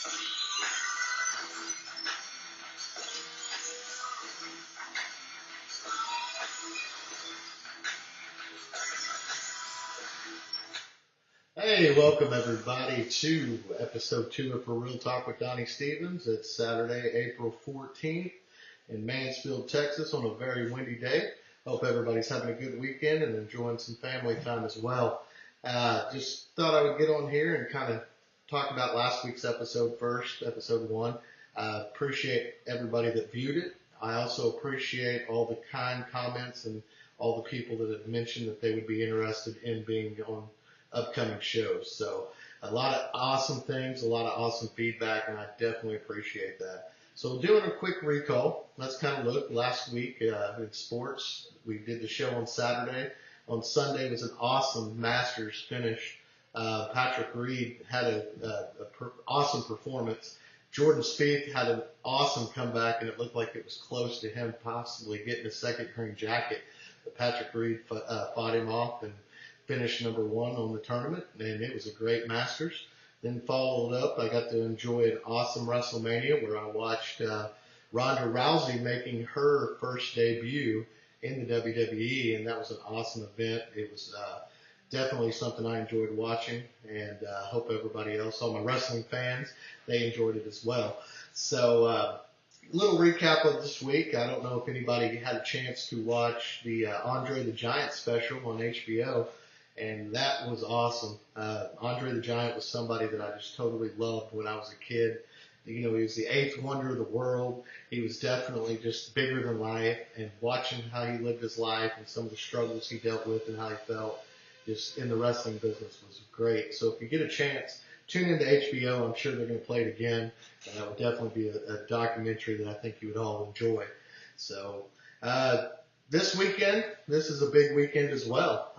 Hey, welcome everybody to episode 2 of For Real Talk with Donnie Stevens. It's Saturday, April 14th in Mansfield, Texas on a very windy day. Hope everybody's having a good weekend and enjoying some family time as well. Just thought I would get on here and kind of talk about last week's episode first, episode 1. Appreciate everybody that viewed it. I also appreciate all the kind comments and all the people that have mentioned that they would be interested in being on upcoming shows. So a lot of awesome things, a lot of awesome feedback, and I definitely appreciate that. So doing a quick recall, let's kind of look last week in sports. We did the show on Saturday. On Sunday was an awesome Masters finish. Patrick Reed had an awesome performance. Jordan Spieth had an awesome comeback, and it looked like it was close to him possibly getting a second green jacket. But Patrick Reed fought him off and finished number 1 on the tournament, and it was a great Masters. Then followed up, I got to enjoy an awesome WrestleMania where I watched Ronda Rousey making her first debut in the WWE, and that was an awesome event. It was definitely something I enjoyed watching, and hope everybody else, all my wrestling fans, they enjoyed it as well. So little recap of this week. I don't know if anybody had a chance to watch the Andre the Giant special on HBO. And that was awesome. Andre the Giant was somebody that I just totally loved when I was a kid. You know, he was the 8th wonder of the world. He was definitely just bigger than life. And watching how he lived his life and some of the struggles he dealt with and how he felt just in the wrestling business was great. So if you get a chance, tune into HBO. I'm sure they're going to play it again. And that would definitely be a documentary that I think you would all enjoy. So, this weekend, this is a big weekend as well.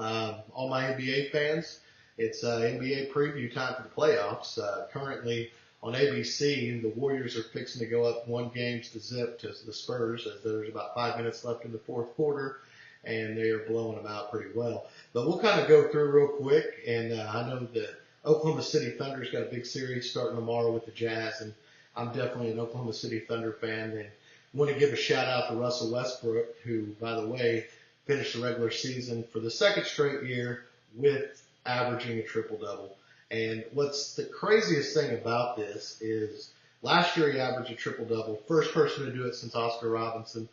All my NBA fans, it's NBA preview time for the playoffs. Currently on ABC, the Warriors are fixing to go up 1-0 to the Spurs as there's about 5 minutes left in the fourth quarter, and they are blowing them out pretty well. But we'll kind of go through real quick, and I know that Oklahoma City Thunder's got a big series starting tomorrow with the Jazz, and I'm definitely an Oklahoma City Thunder fan, and want to give a shout out to Russell Westbrook, who, by the way, finished the regular season for the second straight year with averaging a triple-double. And what's the craziest thing about this is last year he averaged a triple-double, first person to do it since Oscar Robinson,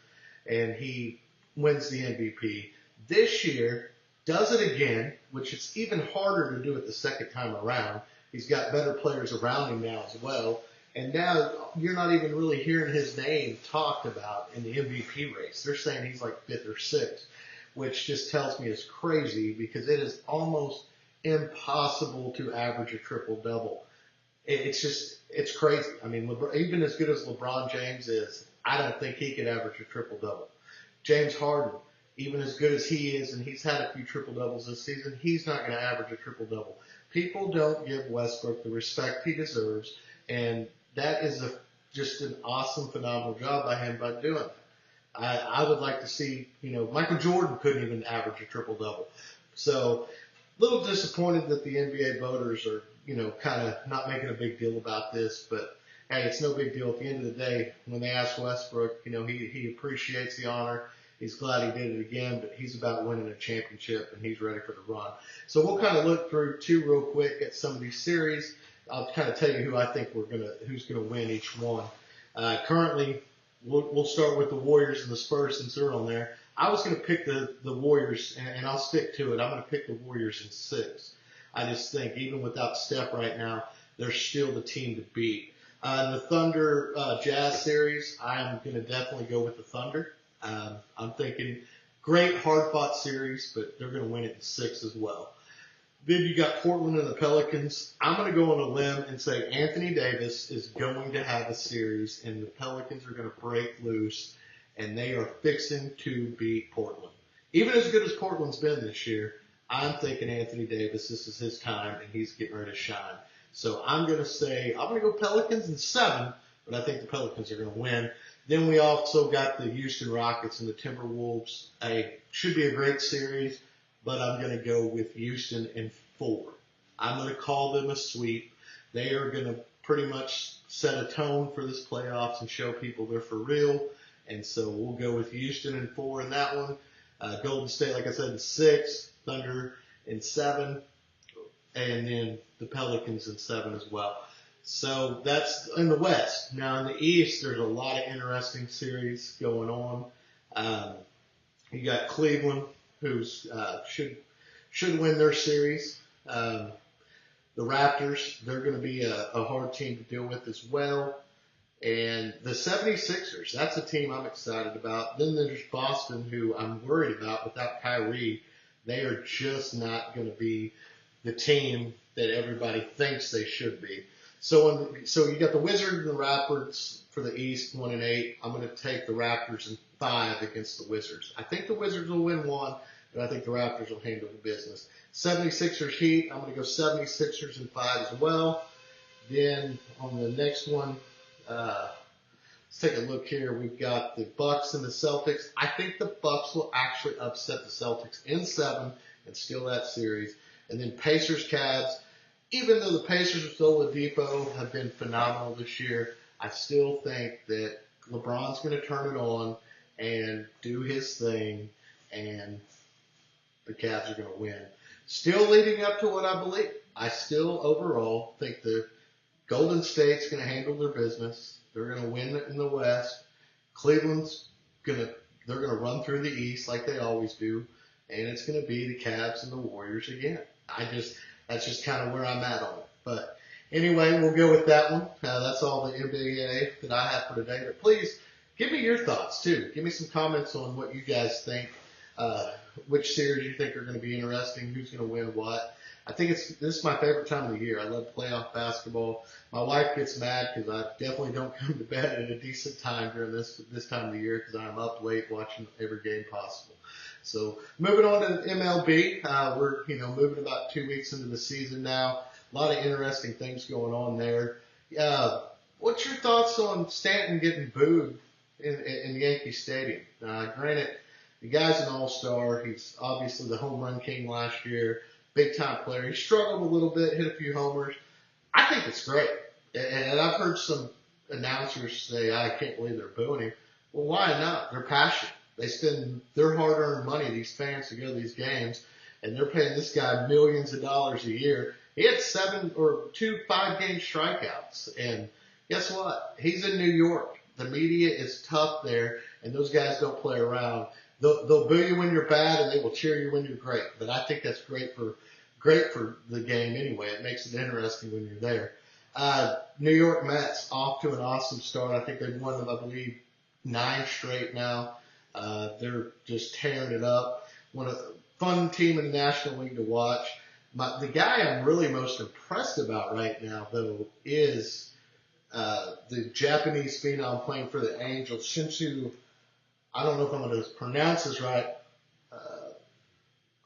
and he wins the MVP. This year, does it again, which it's even harder to do it the second time around. He's got better players around him now as well. And now you're not even really hearing his name talked about in the MVP race. They're saying he's like 5th or 6th, which just tells me it's crazy because it is almost impossible to average a triple-double. It's crazy. I mean, even as good as LeBron James is, I don't think he could average a triple-double. James Harden, even as good as he is, and he's had a few triple-doubles this season, he's not going to average a triple-double. People don't give Westbrook the respect he deserves, and that is just an awesome, phenomenal job by him by doing that. I would like to see, Michael Jordan couldn't even average a triple-double. So a little disappointed that the NBA voters are, kind of not making a big deal about this. But, hey, it's no big deal. At the end of the day, when they ask Westbrook, he appreciates the honor. He's glad he did it again, but he's about winning a championship, and he's ready for the run. So we'll kind of look through real quick at some of these series. I'll kind of tell you who I think who's gonna win each one. Currently, we'll start with the Warriors and the Spurs since they're on there. I was gonna pick the Warriors, and I'll stick to it. I'm gonna pick the Warriors in 6. I just think even without Steph right now, they're still the team to beat. In the Thunder Jazz series, I'm gonna definitely go with the Thunder. I'm thinking great hard-fought series, but they're gonna win it in 6 as well. Then you got Portland and the Pelicans. I'm going to go on a limb and say Anthony Davis is going to have a series, and the Pelicans are going to break loose, and they are fixing to beat Portland. Even as good as Portland's been this year, I'm thinking Anthony Davis, this is his time, and he's getting ready to shine. So I'm going to go Pelicans in 7, but I think the Pelicans are going to win. Then we also got the Houston Rockets and the Timberwolves. Should be a great series, but I'm going to go with Houston in 4. I'm going to call them a sweep. They are going to pretty much set a tone for this playoffs and show people they're for real. And so we'll go with Houston in 4 in that one. Golden State, like I said, in 6. Thunder in 7. And then the Pelicans in 7 as well. So that's in the West. Now in the East, there's a lot of interesting series going on. You got Cleveland, who's should win their series. The Raptors, they're going to be a hard team to deal with as well. And the 76ers, that's a team I'm excited about. Then there's Boston, who I'm worried about without Kyrie. They are just not going to be the team that everybody thinks they should be. So you got the Wizards and the Raptors for the East, 1 and 8. I'm going to take the Raptors in 5 against the Wizards. I think the Wizards will win 1, but I think the Raptors will handle the business. 76ers Heat, I'm going to go 76ers in 5 as well. Then on the next one, let's take a look here. We've got the Bucks and the Celtics. I think the Bucks will actually upset the Celtics in 7 and steal that series. And then Pacers Cavs. Even though the Pacers with Oladipo have been phenomenal this year, I still think that LeBron's going to turn it on and do his thing, and the Cavs are going to win. Still leading up to what I believe. I still overall think the Golden State's going to handle their business. They're going to win in the West. Cleveland's they're going to run through the East like they always do, and it's going to be the Cavs and the Warriors again. That's just kind of where I'm at on it. But anyway, we'll go with that one. That's all the NBA that I have for today. But please give me your thoughts too. Give me some comments on what you guys think, which series you think are going to be interesting, who's going to win what. I think this is my favorite time of the year. I love playoff basketball. My wife gets mad because I definitely don't come to bed at a decent time during this time of the year because I'm up late watching every game possible. So moving on to MLB, we're moving about 2 weeks into the season now. A lot of interesting things going on there. What's your thoughts on Stanton getting booed in Yankee Stadium? Granted, the guy's an all-star. He's obviously the home run king last year. Big-time player. He struggled a little bit, hit a few homers. I think it's great. And I've heard some announcers say, I can't believe they're booing him. Well, why not? They're passionate. They spend their hard-earned money, these fans, to go to these games, and they're paying this guy millions of dollars a year. He had 2 5-game strikeouts. And guess what? He's in New York. The media is tough there, and those guys don't play around. They'll boo you when you're bad, and they will cheer you when you're great. But I think that's great for the game anyway. It makes it interesting when you're there. New York Mets off to an awesome start. I think they've won, I believe, 9 straight now. They're just tearing it up. One of the fun team in the National League to watch. The guy I'm really most impressed about right now, though, is the Japanese phenom playing for the Angels, Shinsu. I don't know if I'm going to pronounce this right.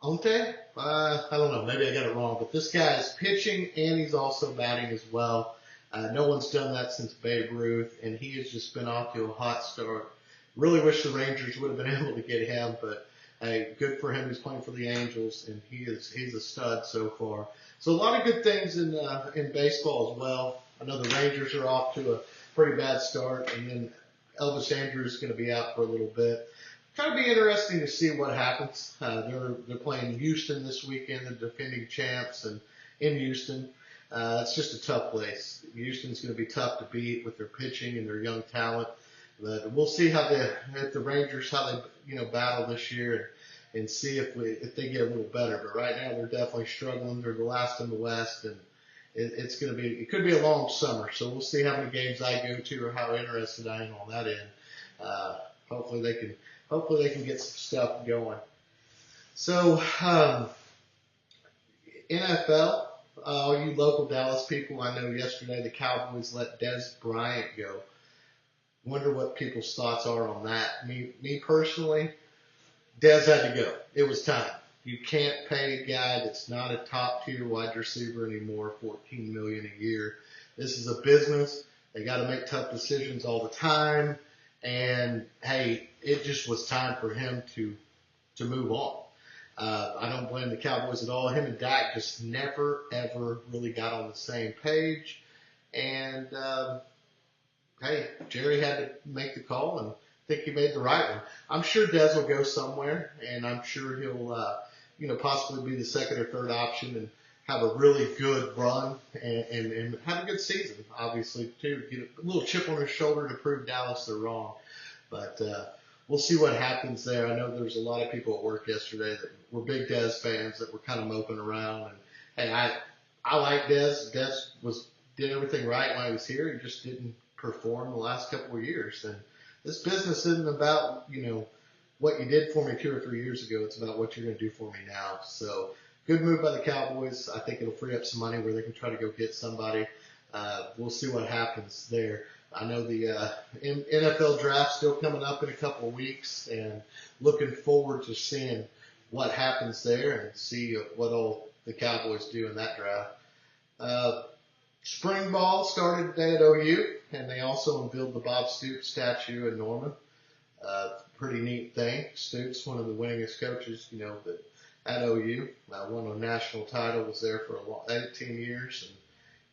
Onte? I don't know. Maybe I got it wrong. But this guy is pitching, and he's also batting as well. No one's done that since Babe Ruth, and he has just been off to a hot start. Really wish the Rangers would have been able to get him, but hey, good for him. He's playing for the Angels, and he's a stud so far. So a lot of good things in baseball as well. I know the Rangers are off to a pretty bad start, and then Elvis Andrews is going to be out for a little bit. Kind of be interesting to see what happens. They're playing Houston this weekend, the defending champs, and in Houston. It's just a tough place. Houston's going to be tough to beat with their pitching and their young talent. But we'll see how the Rangers battle this year and see if they get a little better. But right now they're definitely struggling. They're the last in the West, and it could be a long summer. So we'll see how many games I go to or how interested I am on that end. Hopefully they can get some stuff going. So NFL, all you local Dallas people, I know yesterday the Cowboys let Dez Bryant go. Wonder what people's thoughts are on that. Me personally, Dez had to go. It was time. You can't pay a guy that's not a top-tier wide receiver anymore $14 million a year. This is a business. They got to make tough decisions all the time. And, hey, it just was time for him to move on. I don't blame the Cowboys at all. Him and Dak just never, ever really got on the same page. And hey, Jerry had to make the call, and I think he made the right one. I'm sure Dez will go somewhere, and I'm sure he'll, possibly be the second or third option and have a really good run and have a good season, obviously, too. Get a little chip on his shoulder to prove Dallas they're wrong. But we'll see what happens there. I know there's a lot of people at work yesterday that were big Dez fans that were kind of moping around. And hey, I like Dez. Dez did everything right when he was here. He just didn't perform the last couple of years. And this business isn't about, what you did for me 2 or 3 years ago. It's about what you're going to do for me now. So good move by the Cowboys. I think it'll free up some money where they can try to go get somebody. We'll see what happens there. I know the NFL draft still coming up in a couple of weeks, and looking forward to seeing what happens there and see what all the Cowboys do in that draft. Spring ball started today at OU, and they also unveiled the Bob Stoops statue in Norman. Pretty neat thing. Stoops, one of the winningest coaches, that at OU, won a national title, was there for 18 years, and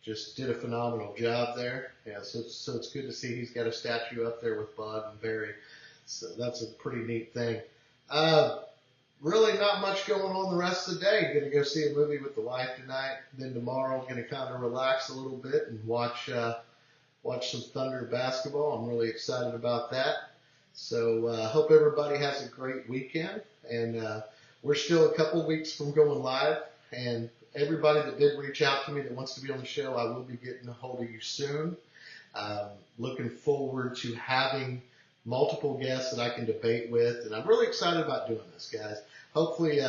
just did a phenomenal job there. Yeah, so it's good to see he's got a statue up there with Bud and Barry. So that's a pretty neat thing. Really not much going on the rest of the day. Going to go see a movie with the wife tonight. Then tomorrow I'm going to kind of relax a little bit and watch some Thunder basketball. I'm really excited about that. So hope everybody has a great weekend. And we're still a couple weeks from going live. And everybody that did reach out to me that wants to be on the show, I will be getting a hold of you soon. Looking forward to having multiple guests that I can debate with. And I'm really excited about doing this, guys. Hopefully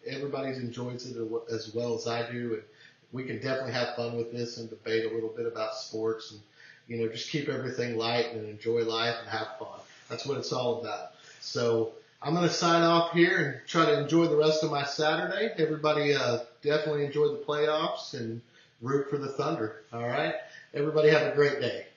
everybody enjoys it as well as I do. And we can definitely have fun with this and debate a little bit about sports and, just keep everything light and enjoy life and have fun. That's what it's all about. So I'm going to sign off here and try to enjoy the rest of my Saturday. Everybody definitely enjoy the playoffs and root for the Thunder. All right? Everybody have a great day.